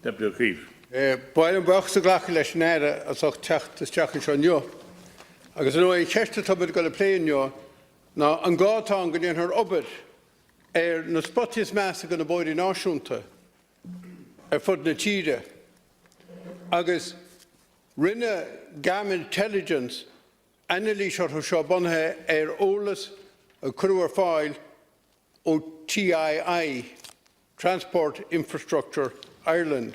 Deputy Ó Cuív. Báil an bach sa ghlacha leis néire as ach teach an seo neo. Agus an ói ceiste tubad go le pléin neo, ná an gátán go dhéantar obad na spotis measa go na bóidí náisiúnta fud na tíide. Agus rinne gam intelligence analí seo seo bunthe ólas a cruar fáil ó TII, Transport Infrastructure Ireland.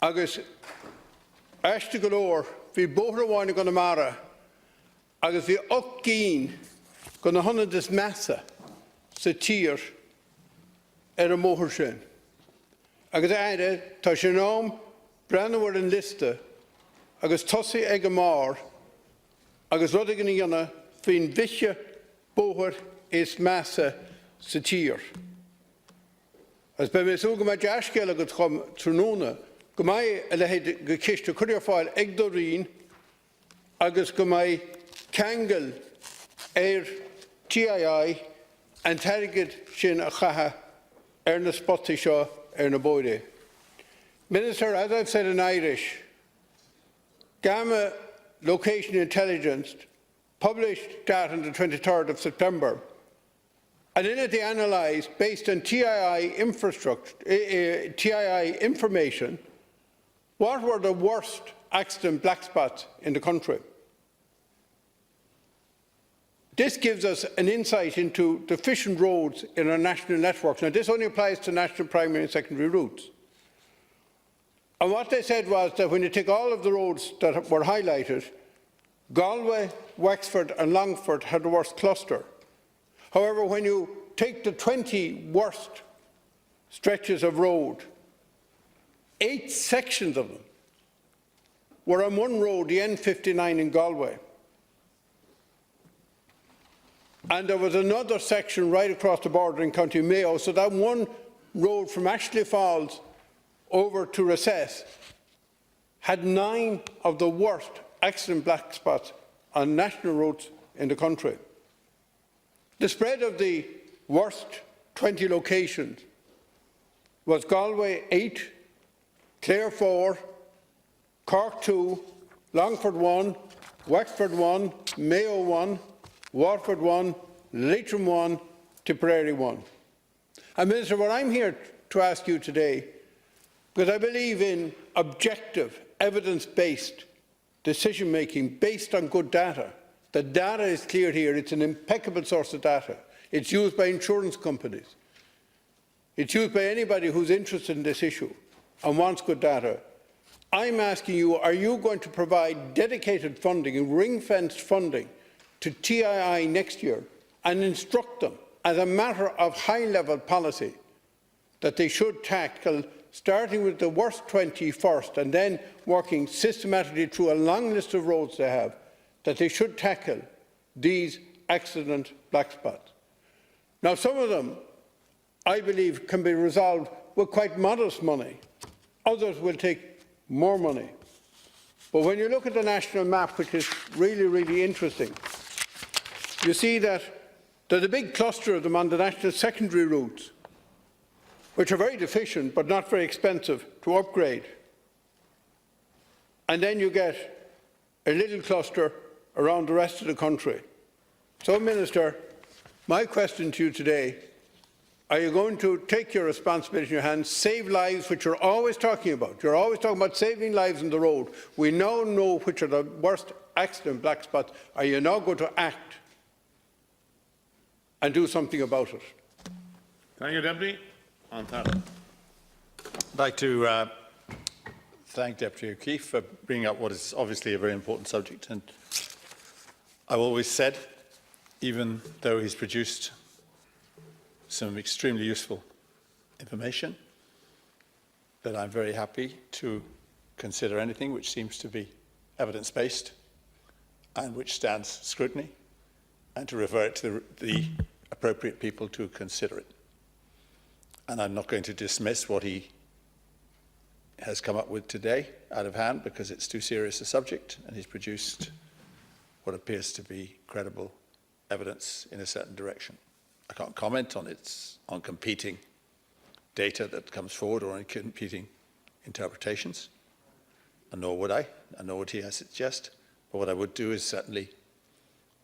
Agus eiste go leor, bhí bóthar amháin go na mara, agus bhí 8 cín go na honnadas measa sa tír ar an móthar sin. Agus éire, tá sin nám brennhar an liste, agus tosaí ag an mar, agus rud ag an dhéanamh faoin bhíche bóthar is measa sa tír. As be mé súga me deascéile go chum trúna, go mai a lehéad go ciste chuir fáil ag do rion, agus go mai ceangal TII an teirgid sin a chatha na spotaí seo na bóide. Minister, as I've said in Irish, Gamma Location Intelligence published data on the 23rd of September, and in it they analysed, based on TII information, what were the worst accident black spots in the country. This gives us an insight into deficient roads in our national networks. Now, this only applies to national primary and secondary routes. And what they said was that when you take all of the roads that were highlighted, Galway, Wexford and Longford had the worst cluster. However, when you take the 20 worst stretches of road, 8 sections of them were on one road, the N59 in Galway. And there was another section right across the border in County Mayo, so that one road from Ashley Falls over to Recess had 9 of the worst accident black spots on national roads in the country. The spread of the worst 20 locations was Galway 8, Clare 4, Cork 2, Longford 1, Wexford 1, Mayo 1, Waterford 1, Leitrim 1, Tipperary 1. And Minister, what I'm here to ask you today, because I believe in objective, evidence-based decision-making based on good data. The data is clear here. It's an impeccable source of data. It's used by insurance companies. It's used by anybody who's interested in this issue and wants good data. I'm asking you, are you going to provide dedicated funding and ring-fenced funding to TII next year and instruct them as a matter of high-level policy that they should tackle, starting with the worst 20 first and then working systematically through a long list of roads they have, that they should tackle these accident black spots. Now, some of them, I believe, can be resolved with quite modest money. Others will take more money. But when you look at the national map, which is really, really interesting, you see that there's a big cluster of them on the national secondary routes, which are very deficient but not very expensive to upgrade. And then you get a little cluster around the rest of the country. So, Minister, my question to you today, are you going to take your responsibility in your hands, save lives, which you're always talking about? You're always talking about saving lives on the road. We now know which are the worst accident black spots. Are you now going to act and do something about it? Thank you, Deputy. On that. I'd like to thank Deputy O'Keefe for bringing up what is obviously a very important subject. And I've always said, even though he's produced some extremely useful information, that I'm very happy to consider anything which seems to be evidence-based and which stands scrutiny, and to refer it to the appropriate people to consider it. And I'm not going to dismiss what he has come up with today out of hand, because it's too serious a subject, and he's produced what appears to be credible evidence in a certain direction. I can't comment on competing data that comes forward or any competing interpretations, and nor would I, and nor would he, I suggest. But what I would do is certainly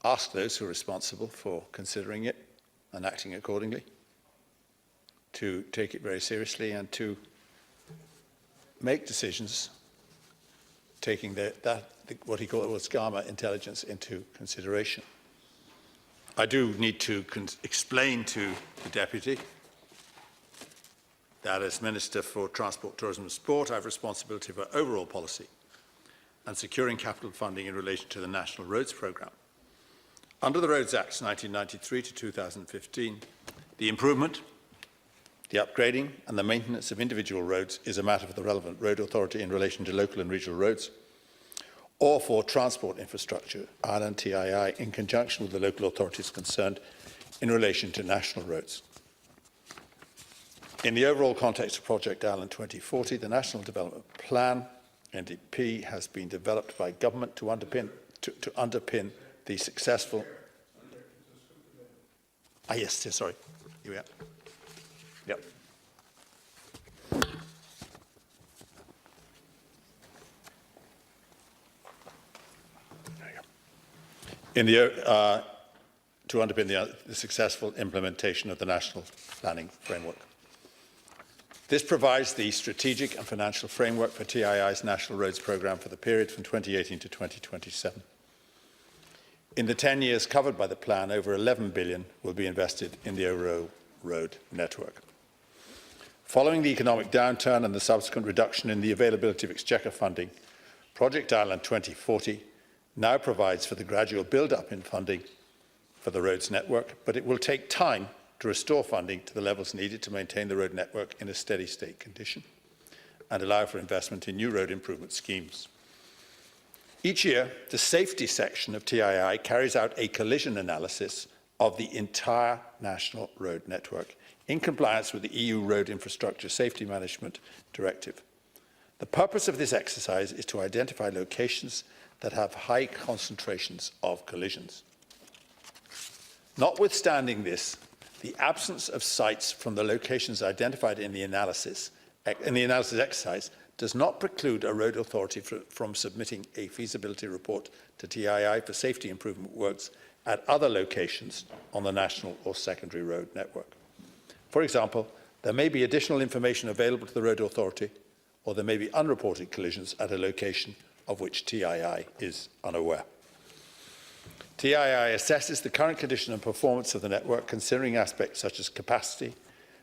ask those who are responsible for considering it and acting accordingly to take it very seriously and to make decisions taking what he calls gamma intelligence into consideration. I do need to explain to the Deputy that as Minister for Transport, Tourism and Sport, I have responsibility for overall policy and securing capital funding in relation to the National Roads Programme. Under the Roads Acts 1993 to 2015, the improvement, the upgrading and the maintenance of individual roads is a matter for the relevant road authority in relation to local and regional roads, or for transport infrastructure, Ireland TII, in conjunction with the local authorities concerned in relation to national roads. In the overall context of Project Ireland 2040, the National Development Plan, NDP, has been developed by government to underpin the successful... yes, sorry. Here we are. Yep. To underpin the successful implementation of the National Planning Framework. This provides the strategic and financial framework for TII's National Roads Programme for the period from 2018 to 2027. In the 10 years covered by the plan, over 11 billion will be invested in the overall road network. Following the economic downturn and the subsequent reduction in the availability of exchequer funding, Project Ireland 2040 now provides for the gradual build-up in funding for the roads network, but it will take time to restore funding to the levels needed to maintain the road network in a steady state condition and allow for investment in new road improvement schemes. Each year, the safety section of TII carries out a collision analysis of the entire national road network in compliance with the EU Road Infrastructure Safety Management Directive. The purpose of this exercise is to identify locations that have high concentrations of collisions. Notwithstanding this, the absence of sites from the locations identified in the analysis exercise does not preclude a road authority from submitting a feasibility report to TII for safety improvement works at other locations on the national or secondary road network. For example, there may be additional information available to the road authority, or there may be unreported collisions at a location of which TII is unaware. TII assesses the current condition and performance of the network, considering aspects such as capacity,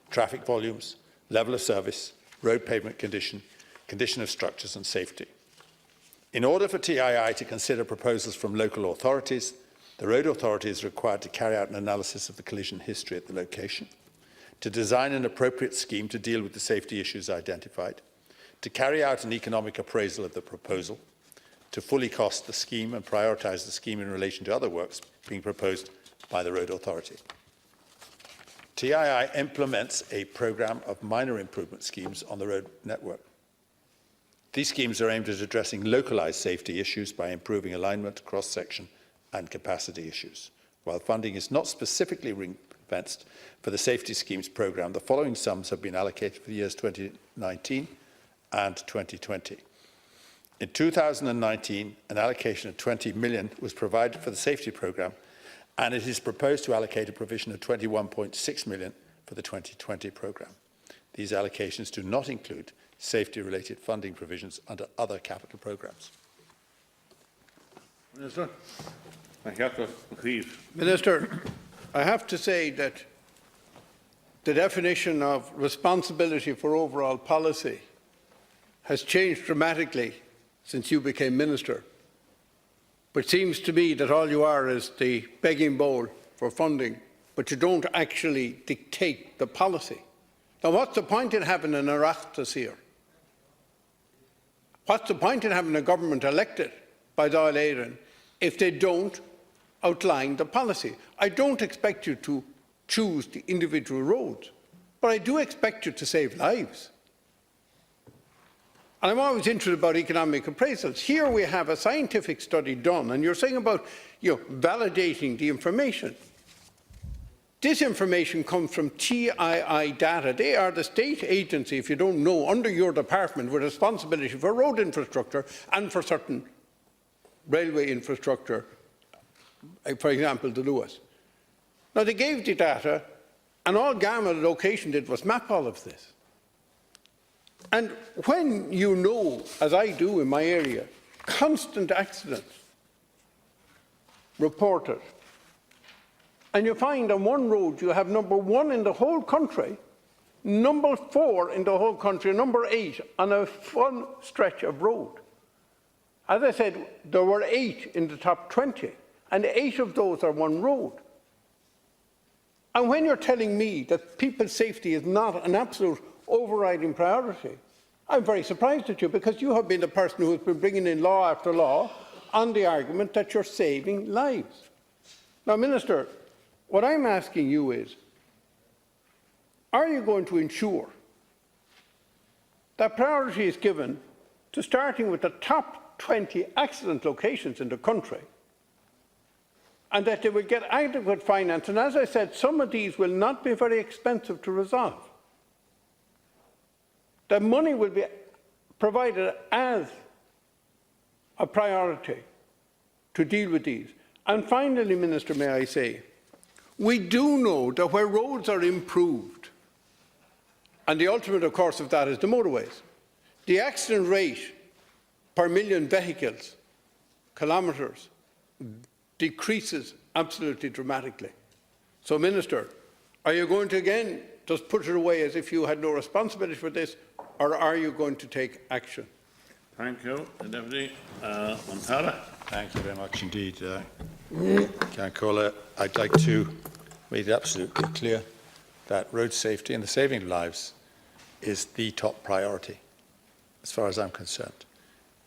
traffic volumes, level of service, road pavement condition, condition of structures and safety. In order for TII to consider proposals from local authorities, the road authority is required to carry out an analysis of the collision history at the location, to design an appropriate scheme to deal with the safety issues identified, to carry out an economic appraisal of the proposal, to fully cost the scheme and prioritise the scheme in relation to other works being proposed by the road authority. TII implements a programme of minor improvement schemes on the road network. These schemes are aimed at addressing localised safety issues by improving alignment, cross-section and capacity issues. While funding is not specifically ring-fenced for the safety schemes programme, the following sums have been allocated for the years 2019 and 2020. In 2019, an allocation of 20 million was provided for the safety programme, and it is proposed to allocate a provision of 21.6 million for the 2020 programme. These allocations do not include safety-related funding provisions under other capital programmes. Minister. Éamon Ó Cuív. Minister, I have to say that the definition of responsibility for overall policy has changed dramatically since you became minister. But it seems to me that all you are is the begging bowl for funding, but you don't actually dictate the policy. Now, what's the point in having an Oireachtas here? What's the point in having a government elected by Dáil Éireann if they don't outline the policy? I don't expect you to choose the individual roads, but I do expect you to save lives. And I'm always interested about economic appraisals. Here we have a scientific study done, and you're saying about validating the information. This information comes from TII data. They are the state agency, if you don't know, under your department with responsibility for road infrastructure and for certain railway infrastructure, for example, the Lewis. Now, they gave the data, and all Garma location did was map all of this. And when you know, as I do in my area, constant accidents reported, and you find on one road you have number 1 in the whole country, number 4 in the whole country, number 8 on a fun stretch of road. As I said, there were 8 in the top 20, and 8 of those are one road. And when you're telling me that people's safety is not an absolute overriding priority, I'm very surprised at you, because you have been the person who has been bringing in law after law on the argument that you're saving lives. Now, Minister, what I'm asking you is, are you going to ensure that priority is given to starting with the top 20 accident locations in the country, and that they will get adequate finance? And as I said, some of these will not be very expensive to resolve. The money will be provided as a priority to deal with these. And finally, Minister, may I say, we do know that where roads are improved, and the ultimate, of course, of that is the motorways, the accident rate per million vehicles, kilometres, decreases absolutely dramatically. So, Minister, are you going to again just put it away as if you had no responsibility for this, or are you going to take action? Thank you, Deputy Montara. Thank you very much indeed. Caller, I'd like to make it absolutely clear that road safety and the saving of lives is the top priority, as far as I'm concerned,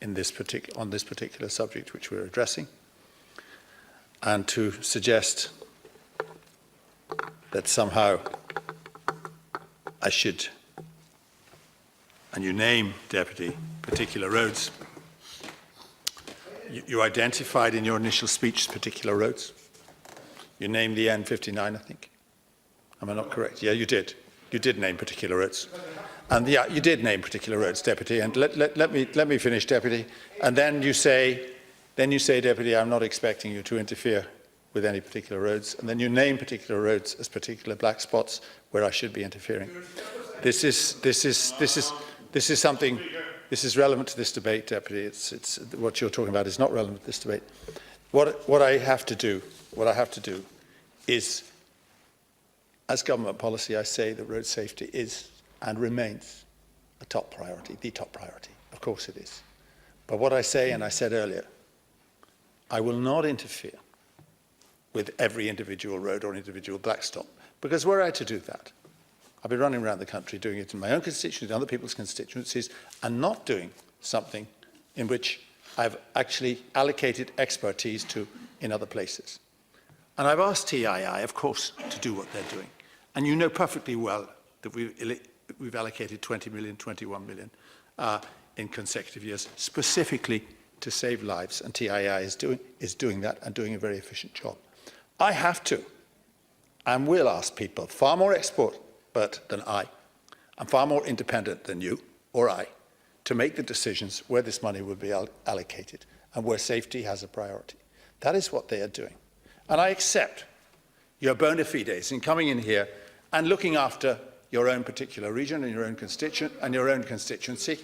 on this particular subject which we're addressing. And to suggest that somehow I should, and you name, Deputy, particular roads. You identified in your initial speech particular roads. You named the N59, I think. Am I not correct? Yeah, you did. You did name particular roads. And yeah, you did name particular roads, Deputy. And let me finish, Deputy. And then you say, Deputy, I'm not expecting you to interfere with any particular roads. And then you name particular roads as particular black spots where I should be interfering. This is something. This is relevant to this debate, Deputy. It's what you're talking about is not relevant to this debate. What I have to do is, as government policy, I say that road safety is and remains a top priority, the top priority. Of course it is. But what I say, and I said earlier, I will not interfere with every individual road or individual backstop, because were I to do that, I've been running around the country doing it in my own constituency, other people's constituencies, and not doing something in which I've actually allocated expertise to in other places. And I've asked TII, of course, to do what they're doing. And you know perfectly well that we've allocated 20 million, 21 million in consecutive years, specifically to save lives, and TII is doing that and doing a very efficient job. I have to and will ask people far more expert than I, and far more independent than you or I, to make the decisions where this money will be allocated and where safety has a priority. That is what they are doing. And I accept your bona fides in coming in here and looking after your own particular region and your own constituency.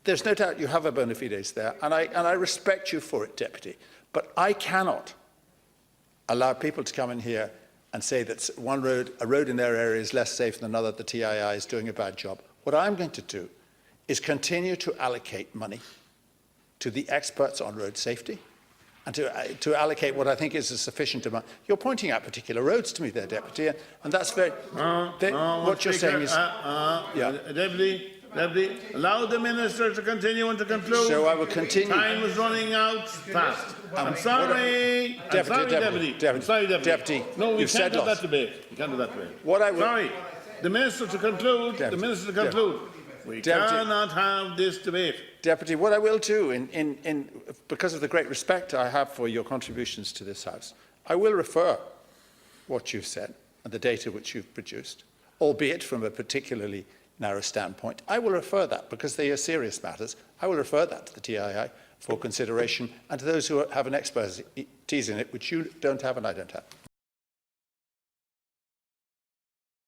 There's no doubt you have a bona fides there, and I respect you for it, Deputy. But I cannot allow people to come in here and say that a road in their area is less safe than another, the TII is doing a bad job. What I'm going to do is continue to allocate money to the experts on road safety and to allocate what I think is a sufficient amount. You're pointing out particular roads to me there, Deputy, and that's very... what you're saying is... Deputy, allow the Minister to continue and to conclude. So I will continue. Time is running out fast. I'm sorry. Deputy. No, we can't do that debate. We can't do that debate. Sorry. The Minister to conclude. Deputy. The Minister to conclude. We cannot have this debate. Deputy, what I will do, because of the great respect I have for your contributions to this House, I will refer what you've said and the data which you've produced, albeit from a particularly narrow standpoint, I will refer that, because they are serious matters, I will refer that to the TII for consideration and to those who have an expertise in it, which you don't have and I don't have.